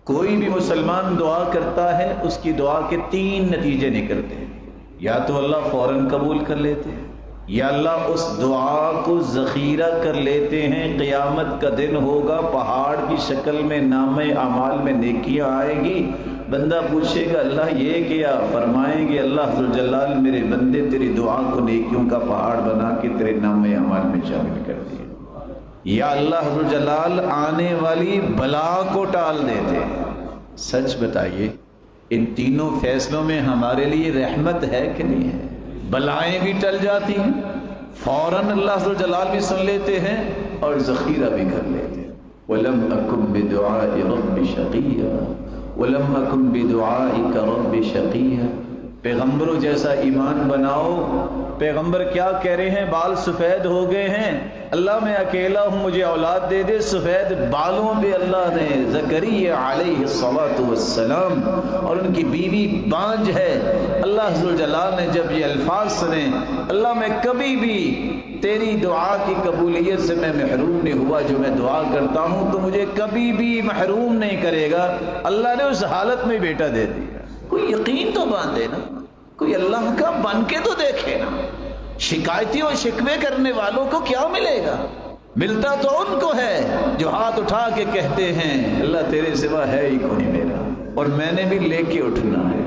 کوئی بھی مسلمان دعا کرتا ہے اس کی دعا کے 3 نتیجے نکلتے ہیں، یا تو اللہ فوراً قبول کر لیتے ہیں، یا اللہ اس دعا کو ذخیرہ کر لیتے ہیں، قیامت کا دن ہوگا، پہاڑ کی شکل میں نامہ اعمال میں نیکیاں آئیں گی، بندہ پوچھے گا اللہ یہ کیا، فرمائیں گے اللہ ذوالجلال میرے بندے تیری دعا کو نیکیوں کا پہاڑ بنا کے تیرے نامہ اعمال میں شامل کر دیا، یا اللہ ذوالجلال آنے والی بلا کو ٹال دیتے ہیں۔ سچ بتائیے ان تینوں فیصلوں میں ہمارے لیے رحمت ہے کہ نہیں ہے؟ بلائیں بھی ٹل جاتی ہیں، فوراً اللہ ذوالجلال بھی سن لیتے ہیں اور ذخیرہ بھی کر لیتے ہیں۔ وَلَمْ أَكُنْ بِدُعَاءِ رَبِّ شَقِيًّا وَلَمْ أَكُنْ بِدُعَائِكَ رَبِّ شَقِيًّا۔ پیغمبروں جیسا ایمان بناؤ۔ پیغمبر کیا کہہ رہے ہیں؟ بال سفید ہو گئے ہیں، اللہ میں اکیلا ہوں، مجھے اولاد دے دے۔ سفید بالوں پہ اللہ نے زکریا علیہ الصلوۃ والسلام اور ان کی بیوی بانج ہے، اللہ ذوالجلال نے جب یہ الفاظ سنے، اللہ میں کبھی بھی تیری دعا کی قبولیت سے میں محروم نہیں ہوا، جو میں دعا کرتا ہوں تو مجھے کبھی بھی محروم نہیں کرے گا۔ اللہ نے اس حالت میں بیٹا دے دیا۔ کوئی یقین تو باندھے نا، کوئی اللہ کا بن کے تو دیکھے نا۔ شکایتی اور شکوے کرنے والوں کو کیا ملے گا؟ ملتا تو ان کو ہے جو ہاتھ اٹھا کے کہتے ہیں اللہ تیرے سوا ہے ہی کوئی میرا، اور میں نے بھی لے کے اٹھنا ہے۔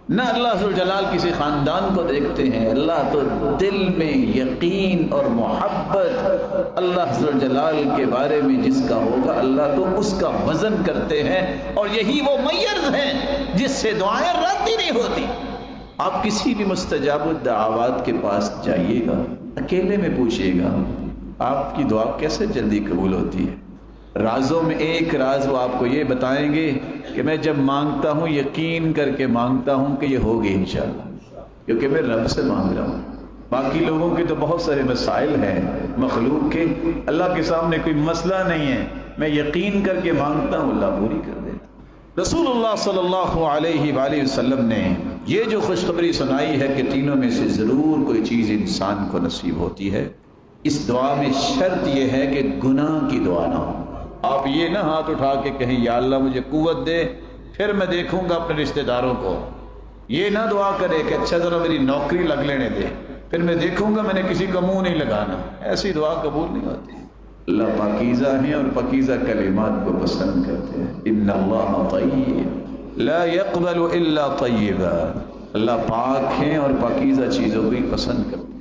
نہ اللہ ذوالجلال کسی خاندان کو دیکھتے ہیں، اللہ تو دل میں یقین اور محبت اللہ ذوالجلال کے بارے میں جس کا ہوگا اللہ تو اس کا وزن کرتے ہیں، اور یہی وہ میز ہیں جس سے دعائیں رد ہی نہیں ہوتی۔ آپ کسی بھی مستجاب الدعوات کے پاس جائیے گا، اکیلے میں پوچھئے گا آپ کی دعا کیسے جلدی قبول ہوتی ہے؟ رازوں میں ایک راز وہ آپ کو یہ بتائیں گے کہ میں جب مانگتا ہوں یقین کر کے مانگتا ہوں کہ یہ ہوگی انشاءاللہ، کیونکہ میں رب سے مانگ رہا ہوں۔ باقی لوگوں کے تو بہت سارے مسائل ہیں مخلوق کے، اللہ کے سامنے کوئی مسئلہ نہیں ہے، میں یقین کر کے مانگتا ہوں اللہ پوری کر دیتا۔ رسول اللہ صلی اللہ علیہ وآلہ وسلم نے یہ جو خوشخبری سنائی ہے کہ تینوں میں سے ضرور کوئی چیز انسان کو نصیب ہوتی ہے، اس دعا میں شرط یہ ہے کہ گناہ کی دعا نہ ہو۔ آپ یہ نہ ہاتھ اٹھا کے کہیں یا اللہ مجھے قوت دے پھر میں دیکھوں گا اپنے رشتہ داروں کو، یہ نہ دعا کرے کہ اچھا ذرا میری نوکری لگ لینے دے پھر میں دیکھوں گا میں نے کسی کو منہ نہیں لگانا، ایسی دعا قبول نہیں ہوتی۔ اللہ پاکیزہ ہیں اور پاکیزہ کلمات کو پسند کرتے ہیں۔ ان اللہ طیب لا يقبل الا طیبا، اللہ پاک ہیں اور پاکیزہ چیزوں کو ہی پسند کرتے ہیں۔